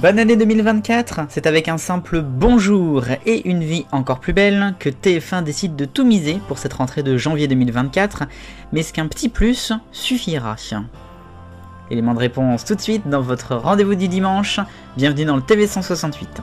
Bonne année 2024, c'est avec un simple bonjour et une vie encore plus belle que TF1 décide de tout miser pour cette rentrée de janvier 2024, mais est-ce qu'un petit plus suffira? Élément de réponse tout de suite dans votre rendez-vous du dimanche, bienvenue dans le TV 168.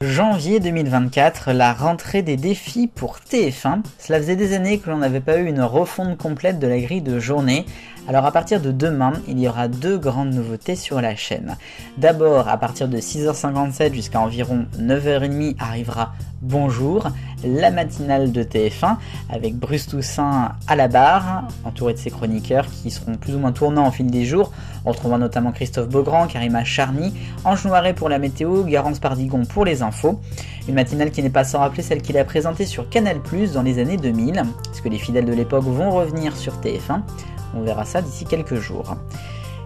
Janvier 2024, la rentrée des défis pour TF1. Cela faisait des années que l'on n'avait pas eu une refonte complète de la grille de journée. Alors à partir de demain, il y aura deux grandes nouveautés sur la chaîne. D'abord, à partir de 6h57 jusqu'à environ 9h30 arrivera Bonjour, la matinale de TF1 avec Bruce Toussaint à la barre, entouré de ses chroniqueurs qui seront plus ou moins tournants au fil des jours. On retrouvera notamment Christophe Beaugrand, Karima Charny, Ange Noiret pour la météo, Garance Pardigon pour les infos. Une matinale qui n'est pas sans rappeler celle qu'il a présentée sur Canal+ dans les années 2000. Est-ce que les fidèles de l'époque vont revenir sur TF1 ? On verra ça d'ici quelques jours.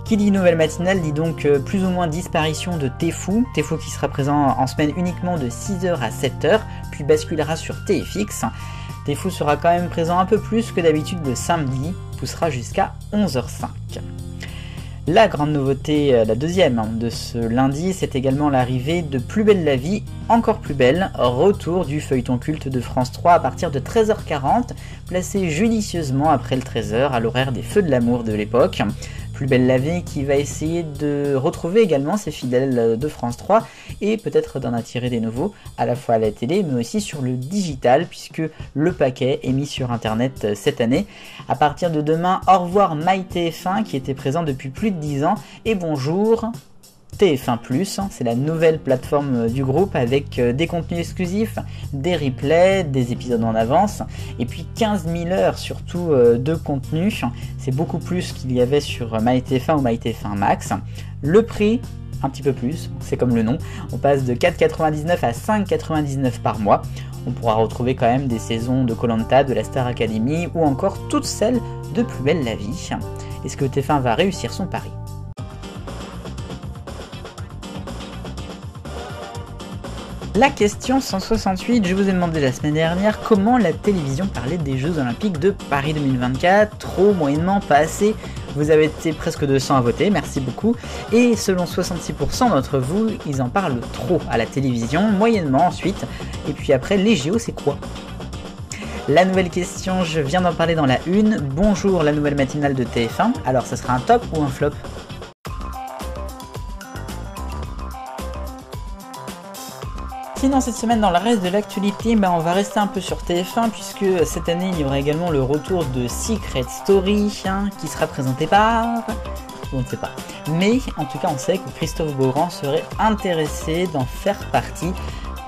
Qui dit nouvelle matinale dit donc plus ou moins disparition de Téfou. Téfou qui sera présent en semaine uniquement de 6h à 7h, puis basculera sur TFX. Téfou sera quand même présent un peu plus que d'habitude le samedi, poussera jusqu'à 11h05. La grande nouveauté, la deuxième de ce lundi, c'est également l'arrivée de Plus belle la vie, encore plus belle, retour du feuilleton culte de France 3 à partir de 13h40, placé judicieusement après le 13h à l'horaire des Feux de l'amour de l'époque. Plus belle la vie qui va essayer de retrouver également ses fidèles de France 3 et peut-être d'en attirer des nouveaux, à la fois à la télé mais aussi sur le digital puisque le paquet est mis sur internet cette année. À partir de demain, au revoir MyTF1 qui était présent depuis plus de 10 ans et bonjour TF1+, c'est la nouvelle plateforme du groupe avec des contenus exclusifs, des replays, des épisodes en avance, et puis 15 000 heures surtout de contenu. C'est beaucoup plus qu'il y avait sur MyTF1 ou MyTF1 Max. Le prix, un petit peu plus, c'est comme le nom, on passe de 4,99 à 5,99 par mois. On pourra retrouver quand même des saisons de Koh-Lanta, de la Star Academy ou encore toutes celles de Plus belle la vie. Est-ce que TF1 va réussir son pari ? La question 168, je vous ai demandé la semaine dernière comment la télévision parlait des Jeux Olympiques de Paris 2024, trop, moyennement, pas assez. Vous avez été presque 200 à voter, merci beaucoup. Et selon 66% d'entre vous, ils en parlent trop à la télévision, moyennement ensuite. Et puis après, les JO, c'est quoi ? La nouvelle question, je viens d'en parler dans la une. Bonjour, la nouvelle matinale de TF1. Alors, ça sera un top ou un flop ? Sinon cette semaine dans le reste de l'actualité, on va rester un peu sur TF1 puisque cette année il y aura également le retour de Secret Story qui sera présenté par... on ne sait pas. Mais en tout cas on sait que Christophe Beaugrand serait intéressé d'en faire partie,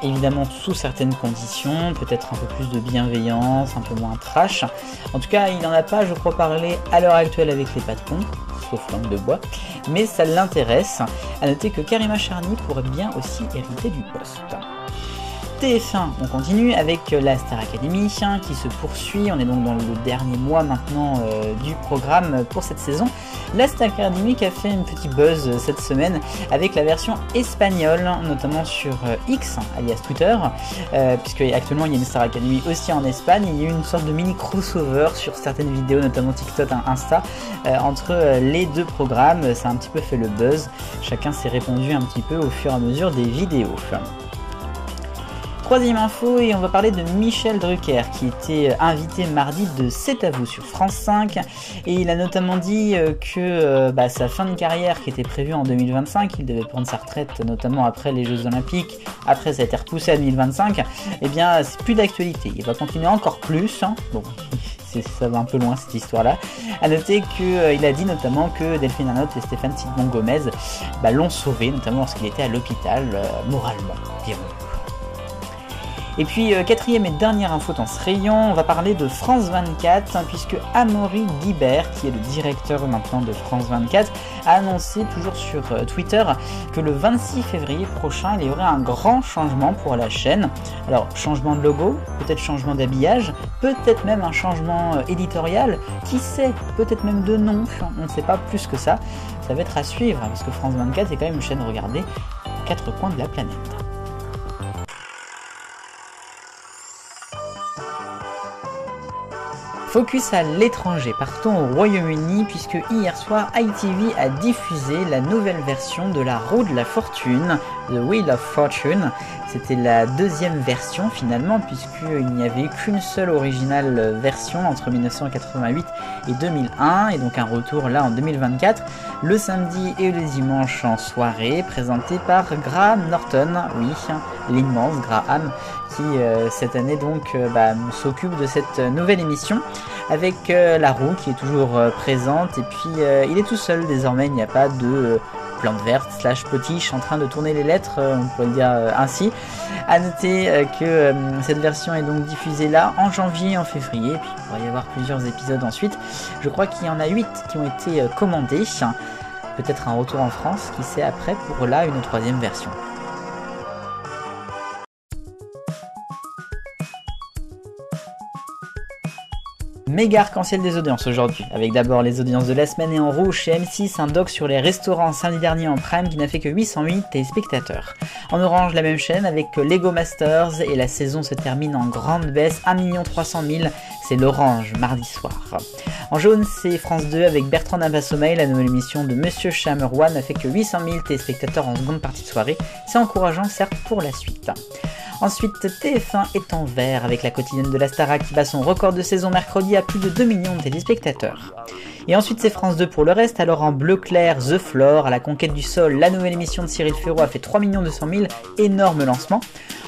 évidemment sous certaines conditions, peut-être un peu plus de bienveillance, un peu moins trash. En tout cas il n'en a pas je crois parlé à l'heure actuelle avec les patrons, sauf langue de bois, mais ça l'intéresse. À noter que Karima Charny pourrait bien aussi hériter du poste. TF1, on continue avec la Star Academy qui se poursuit, on est donc dans le dernier mois maintenant du programme pour cette saison. La Star Academy qui a fait une petite buzz cette semaine avec la version espagnole, notamment sur X, alias Twitter, puisque actuellement il y a une Star Academy aussi en Espagne, il y a eu une sorte de mini crossover sur certaines vidéos, notamment TikTok, Insta, entre les deux programmes, ça a un petit peu fait le buzz, chacun s'est répondu un petit peu au fur et à mesure des vidéos. Troisième info, et on va parler de Michel Drucker qui était invité mardi de C'est à vous sur France 5 et il a notamment dit que sa fin de carrière qui était prévue en 2025, il devait prendre sa retraite notamment après les Jeux Olympiques, après ça a été repoussé à 2025, et bien c'est plus d'actualité, il va continuer encore plus, bon ça va un peu loin cette histoire là. A noter qu'il a dit notamment que Delphine Ernotte et Stéphane Sidbon Gomez l'ont sauvé, notamment lorsqu'il était à l'hôpital, moralement, dirons-nous. Et puis quatrième et dernière info dans ce rayon, on va parler de France 24 puisque Amaury Guibert, qui est le directeur maintenant de France 24, a annoncé toujours sur Twitter que le 26 février prochain il y aurait un grand changement pour la chaîne. Alors changement de logo, peut-être changement d'habillage, peut-être même un changement éditorial, qui sait, peut-être même de nom, on ne sait pas plus que ça. Ça va être à suivre parce que France 24 est quand même une chaîne regardée aux quatre coins de la planète. Focus à l'étranger, partons au Royaume-Uni puisque hier soir ITV a diffusé la nouvelle version de la roue de la fortune, The Wheel of Fortune. C'était la deuxième version finalement puisqu'il n'y avait eu qu'une seule originale version entre 1988 et 2001 et donc un retour là en 2024, le samedi et le dimanche en soirée, présenté par Graham Norton, oui, l'immense Graham, qui cette année donc s'occupe de cette nouvelle émission avec la roue qui est toujours présente et puis il est tout seul désormais, il n'y a pas de plante verte / potiche en train de tourner les lettres, on pourrait le dire ainsi. À noter que cette version est donc diffusée là en janvier et en février, et puis il pourrait y avoir plusieurs épisodes ensuite. Je crois qu'il y en a 8 qui ont été commandés, peut-être un retour en France, qui sait après pour là une troisième version. Méga arc-en-ciel des audiences aujourd'hui, avec d'abord les audiences de la semaine et en rouge chez M6, un doc sur les restaurants samedi dernier en prime qui n'a fait que 808 téléspectateurs. En orange, la même chaîne avec Lego Masters et la saison se termine en grande baisse, 1 300 000, c'est l'orange mardi soir. En jaune, c'est France 2 avec Bertrand Nabassomail, la nouvelle émission de Monsieur Chamerois n'a fait que 800 000 téléspectateurs en seconde partie de soirée, c'est encourageant certes pour la suite. Ensuite, TF1 est en vert avec la quotidienne de la Starac qui bat son record de saison mercredi à plus de 2 millions de téléspectateurs. Et ensuite c'est France 2 pour le reste, alors en bleu clair, The Floor, à la conquête du sol, la nouvelle émission de Cyril Ferraud a fait 3 200 000, énorme lancement.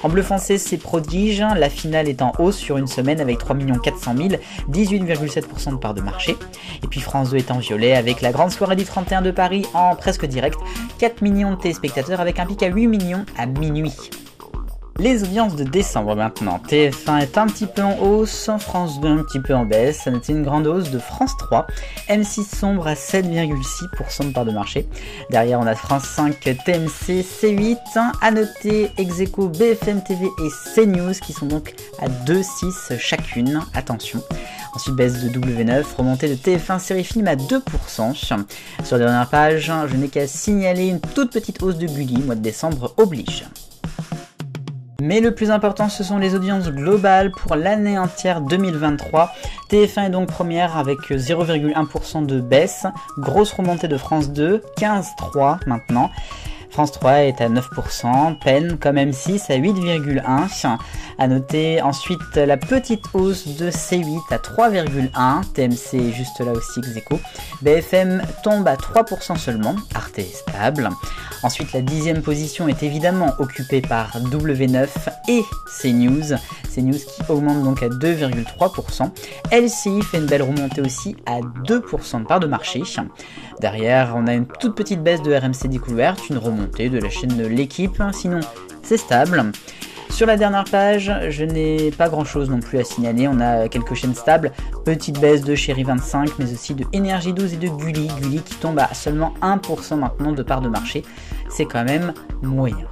En bleu foncé, c'est Prodige, la finale est en hausse sur une semaine avec 3 400 000, 18,7% de part de marché. Et puis France 2 est en violet avec la grande soirée du 31 de Paris en presque direct, 4 millions de téléspectateurs avec un pic à 8 millions à minuit. Les audiences de décembre maintenant. TF1 est un petit peu en hausse, France 2 un petit peu en baisse, ça notait une grande hausse de France 3, M6 sombre à 7,6% de part de marché. Derrière on a France 5, TMC, C8, à noter ex-aequo BFM TV et CNews qui sont donc à 2,6 chacune, attention. Ensuite baisse de W9, remontée de TF1 série film à 2%. Sur la dernière page, je n'ai qu'à signaler une toute petite hausse de Gulli, mois de décembre oblige. Mais le plus important, ce sont les audiences globales pour l'année entière 2023. TF1 est donc première avec 0,1% de baisse. Grosse remontée de France 2, 15,3 maintenant. France 3 est à 9%, peine comme M6 à 8,1%. A noter ensuite la petite hausse de C8 à 3,1%, TMC est juste là aussi ex-aequo. BFM tombe à 3% seulement, Arte est stable. Ensuite la 10e position est évidemment occupée par W9 et CNews. CNews qui augmente donc à 2,3%. LCI fait une belle remontée aussi à 2% de part de marché. Derrière on a une toute petite baisse de RMC Découverte, une remontée de la chaîne de l'équipe, sinon c'est stable. Sur la dernière page, je n'ai pas grand chose non plus à signaler, on a quelques chaînes stables, petite baisse de Chéri 25 mais aussi de Énergie 12 et de Gulli qui tombe à seulement 1% maintenant de part de marché, c'est quand même moyen.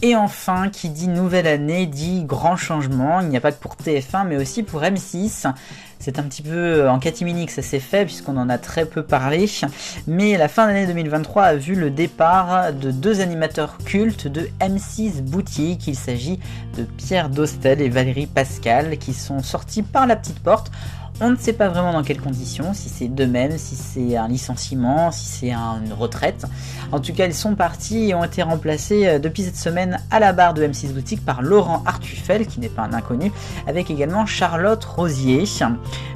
Et enfin, qui dit nouvelle année, dit grand changement, il n'y a pas que pour TF1 mais aussi pour M6. C'est un petit peu en catimini que ça s'est fait puisqu'on en a très peu parlé, mais la fin d'année 2023 a vu le départ de 2 animateurs cultes de M6 Boutique. Il s'agit de Pierre Dostel et Valérie Pascal qui sont sortis par la petite porte. On ne sait pas vraiment dans quelles conditions, si c'est d'eux-mêmes, si c'est un licenciement, si c'est une retraite. En tout cas, ils sont partis et ont été remplacés depuis cette semaine à la barre de M6 Boutique par Laurent Artufel, qui n'est pas un inconnu, avec également Charlotte Rosier.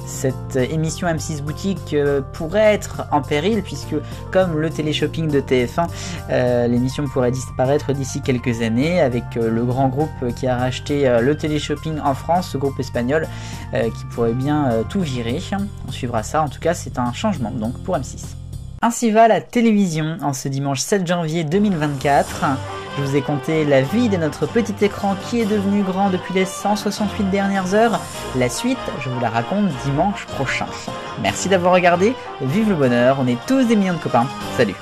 Cette émission M6 Boutique pourrait être en péril, puisque comme le téléshopping de TF1, l'émission pourrait disparaître d'ici quelques années, avec le grand groupe qui a racheté le téléshopping en France, ce groupe espagnol, qui pourrait bien tout virer. On suivra ça, en tout cas c'est un changement donc pour M6. Ainsi va la télévision en ce dimanche 7 janvier 2024. Je vous ai conté la vie de notre petit écran qui est devenu grand depuis les 168 dernières heures. La suite, je vous la raconte dimanche prochain. Merci d'avoir regardé, vive le bonheur, on est tous des millions de copains, salut.